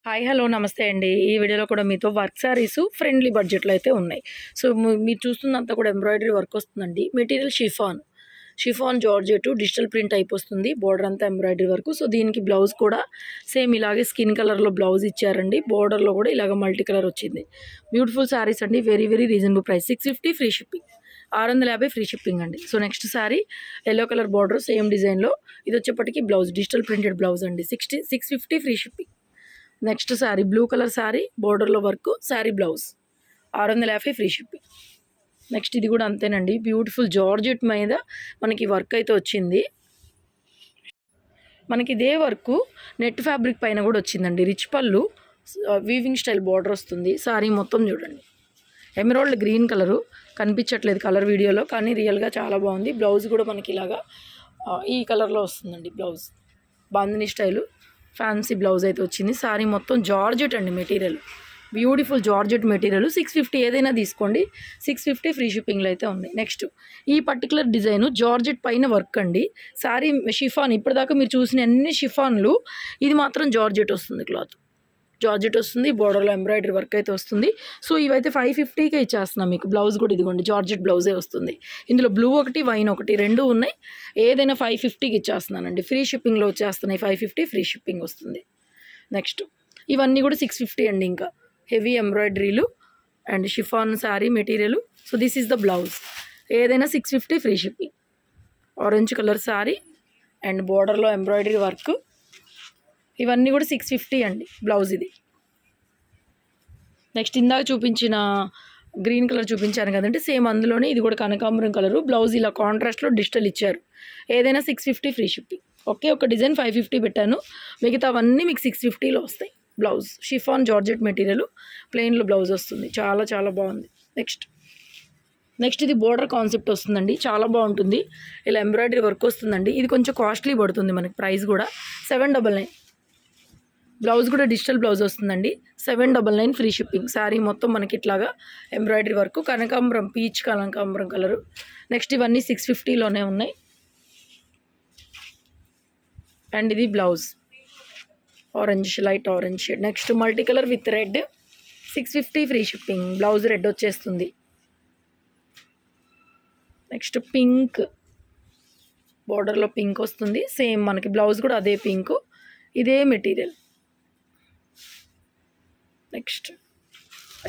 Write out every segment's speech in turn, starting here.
Hi hello నమస్తే అండి. ఈ వీడియోలో కూడా మీతో వర్క్ సారీస్ ఫ్రెండ్లీ బడ్జెట్లో అయితే ఉన్నాయి. సో మీరు చూస్తున్నంత కూడా ఎంబ్రాయిడరీ వర్క్ వస్తుందండి. Material chiffon georgette digital print type వస్తుంది. బోర్డర్ అంతా ఎంబ్రాయిడరీ వర్క్. సో దీనికి బ్లౌజ్ కూడా సేమ్ ఇలాగే స్కిన్ కలర్లో బ్లౌజ్ ఇచ్చారండి. బోర్డర్లో కూడా ఇలాగ మల్టీ కలర్ వచ్చింది. బ్యూటిఫుల్ సారీస్ అండి. Very very reasonable price. 650 free shipping. 650 free shipping అండి. So next sari yellow colour border same డిజైన్లో ఇది వచ్చేప్పటికి బ్లౌజ్ డిజిటల్ ప్రింటెడ్ బ్లౌజ్ అండి. 650 free shipping. Next sari blue colour sari బోర్డర్లో work sari blouse 650 free shipping. Next ఇది కూడా అంతేనండి. బ్యూటిఫుల్ జార్జెట్ మీద మనకి వర్క్ అయితే వచ్చింది. మనకి ఇదే వర్క్ నెట్ ఫ్యాబ్రిక్ పైన కూడా వచ్చిందండి. రిచ్ పళ్ళు వీవింగ్ స్టైల్ బార్డర్ వస్తుంది. శారీ మొత్తం చూడండి. ఎమరాల్డ్ గ్రీన్ కలరు కనిపించట్లేదు కలర్ వీడియోలో, కానీ రియల్గా చాలా బాగుంది. బ్లౌజ్ కూడా మనకి ఇలాగా ఈ కలర్లో వస్తుందండి. Blouse bandhani style fancy blouse అయితే వచ్చింది. సారీ మొత్తం జార్జెట్ అండి. Material beautiful georgette material. 650 ఏదైనా తీసుకోండి. 650 ఫ్రీ షిప్పింగ్లో అయితే ఉంది. నెక్స్ట్ ఈ పర్టికులర్ డిజైన్ జార్జెట్ పైన వర్క్ అండి. సారీ షిఫాన్, ఇప్పటిదాకా మీరు చూసిన అన్ని షిఫాన్లు, ఇది మాత్రం జార్జెట్ వస్తుంది. క్లాత్ జార్జెట్ వస్తుంది. బోర్డర్లో ఎంబ్రాయిడరీ వర్క్ అయితే వస్తుంది. సో ఇవైతే 550కే ఇచ్చేస్తున్నాం మీకు. బ్లౌజ్ కూడా ఇదిగోండి జార్జెట్ బ్లౌజే వస్తుంది. ఇందులో బ్లూ ఒకటి వైన్ ఒకటి రెండు ఉన్నాయి. ఏదైనా 550కి ఇచ్చేస్తున్నానండి. ఫ్రీ షిప్పింగ్లో వచ్చేస్తున్నాయి. 550 ఫ్రీ షిప్పింగ్ వస్తుంది. నెక్స్ట్ ఇవన్నీ కూడా 650 అండి. ఇంకా హెవీ ఎంబ్రాయిడరీలు and chiffon sari material. So this is the blouse. ఏదైనా 650 free shipping. Orange colour sari and బోర్డర్లో ఎంబ్రాయిడరీ వర్క్. ఇవన్నీ కూడా 650 అండి. బ్లౌజ్ ఇది. నెక్స్ట్ ఇందాక చూపించిన గ్రీన్ కలర్ చూపించాను కదండి, సేమ్ అందులోనే ఇది కూడా కనకాంబరం కలరు. బ్లౌజ్ ఇలా కాంట్రాస్ట్లో డిజిటల్ ఇచ్చారు. ఏదైనా 650 ఫ్రీ షిప్పింగ్. ఒకే ఒక డిజైన్ 550 పెట్టాను. మిగతావన్నీ మీకు 650లో వస్తాయి. బ్లౌజ్ షిఫాన్ జార్జెట్ మెటీరియల్ ప్లెయిన్లో బ్లౌజ్ వస్తుంది. చాలా చాలా బాగుంది. నెక్స్ట్ ఇది బోర్డర్ కాన్సెప్ట్ వస్తుందండి. చాలా బాగుంటుంది. ఇలా ఎంబ్రాయిడరీ వర్క్ వస్తుందండి. ఇది కొంచెం కాస్ట్లీ పడుతుంది మనకి. ప్రైస్ కూడా 799. బ్లౌజ్ కూడా డిజిటల్ బ్లౌజ్ వస్తుందండి. 799 ఫ్రీ షిప్పింగ్. శారీ మొత్తం మనకి ఇట్లాగా ఎంబ్రాయిడరీ వర్క్ కనకాంబరం పీచ్ కనకాంబరం కలరు. నెక్స్ట్ ఇవన్నీ 650లోనే ఉన్నాయి. అండ్ ఇది blouse orange light orange shade. Next multi colour with red 650 free shipping. Blouse red వచ్చేస్తుంది. నెక్స్ట్ పింక్ బోర్డర్లో పింక్ వస్తుంది. సేమ్ మనకి బ్లౌజ్ కూడా అదే పింక్, ఇదే material. Next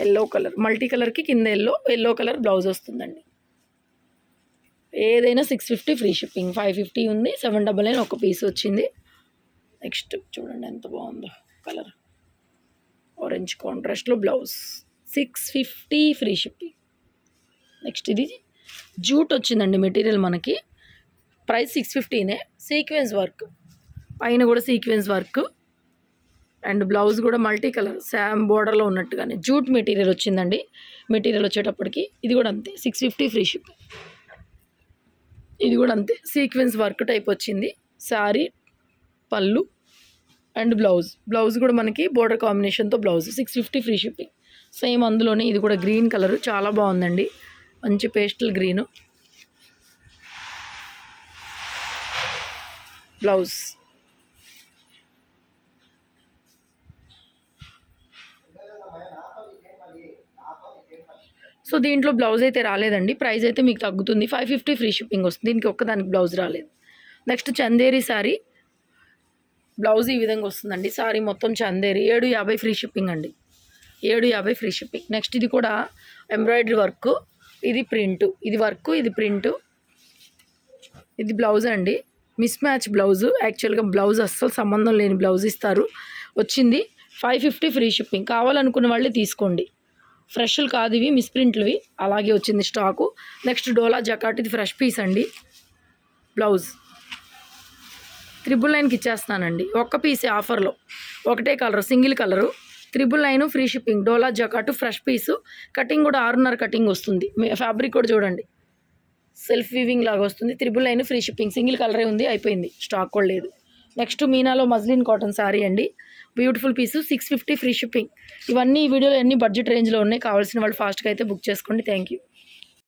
yellow colour multi కలర్కి కింద ఎల్లో కలర్ బ్లౌజ్ వస్తుందండి. ఏదైనా 650 ఫ్రీ షిప్పింగ్. 550 ఉంది. 799 ఒక పీస్ వచ్చింది. నెక్స్ట్ చూడండి ఎంత బాగుందో కలర్. ఆరెంజ్ కాంట్రాస్ట్లో బ్లౌజ్ 650 ఫ్రీ షిప్పింగ్. నెక్స్ట్ ఇది జూట్ వచ్చిందండి మెటీరియల్ మనకి. ప్రైస్ 650నే. సీక్వెన్స్ వర్క్ పైన కూడా సీక్వెన్స్ వర్క్ అండ్ బ్లౌజ్ కూడా మల్టీ కలర్ శామ్ బోర్డర్లో ఉన్నట్టుగానే జూట్ మెటీరియల్ వచ్చిందండి. మెటీరియల్ వచ్చేటప్పటికి ఇది కూడా అంతే 650 ఫ్రీ షిప్. ఇది కూడా అంతే సీక్వెన్స్ వర్క్ టైప్ వచ్చింది. శారీ పళ్ళు అండ్ బ్లౌజ్ కూడా మనకి బోర్డర్ కాంబినేషన్తో బ్లౌజ్ 650 ఫ్రీ షిప్పింగ్. సేమ్ అందులోనే ఇది కూడా గ్రీన్ కలర్ చాలా బాగుందండి. మంచి పేస్టల్ గ్రీను. బ్లౌజ్ సో దీంట్లో బ్లౌజ్ అయితే రాలేదండి. ప్రైస్ అయితే మీకు తగ్గుతుంది. 550 ఫ్రీ షిప్పింగ్ వస్తుంది. దీనికి ఒక్కదానికి బ్లౌజ్ రాలేదు. నెక్స్ట్ చందేరి శారీ బ్లౌజ్ ఈ విధంగా వస్తుందండి. శారీ మొత్తం చందేరి 750 ఫ్రీ షిప్పింగ్ అండి. 750 ఫ్రీ షిప్పింగ్. నెక్స్ట్ ఇది కూడా ఎంబ్రాయిడరీ వర్క్. ఇది ప్రింట్, ఇది వర్క్, ఇది ప్రింట్. ఇది బ్లౌజ్ అండి. Miss match blouse. యాక్చువల్గా బ్లౌజ్ అస్సలు సంబంధం లేని బ్లౌజ్ ఇస్తారు. వచ్చింది 550 ఫ్రీ షిప్పింగ్. కావాలనుకున్న వాళ్ళే తీసుకోండి. ఫ్రెష్లు కాదు ఇవి, మిస్ప్రింట్లువి. అలాగే వచ్చింది స్టాకు. నెక్స్ట్ డోలా జకాట్ ఇది ఫ్రెష్ పీస్ అండి. బ్లౌజ్ 999కి ఇచ్చేస్తానండి. ఒక్క పీసే ఆఫర్లో. ఒకటే colour single colour 999 free shipping. Dola jacquard fresh piece. Cutting కూడా 6.5 కటింగ్ వస్తుంది. ఫ్యాబ్రిక్ కూడా చూడండి సెల్ఫ్ వీవింగ్ లాగా వస్తుంది. 999 ఫ్రీ షిప్పింగ్. సింగిల్ కలరే ఉంది, అయిపోయింది, స్టాక్ కూడా లేదు. నెక్స్ట్ మీనాలో మజ్లిన్ కాటన్ శారీ అండి. బ్యూటిఫుల్ పీసు 650 ఫ్రీ షిప్పింగ్. ఇవన్నీ ఈ వీడియోలో అన్ని బడ్జెట్ రేంజ్లో ఉన్నాయి. కావాల్సిన వాళ్ళు ఫాస్ట్గా అయితే బుక్ చేసుకోండి. Thank you.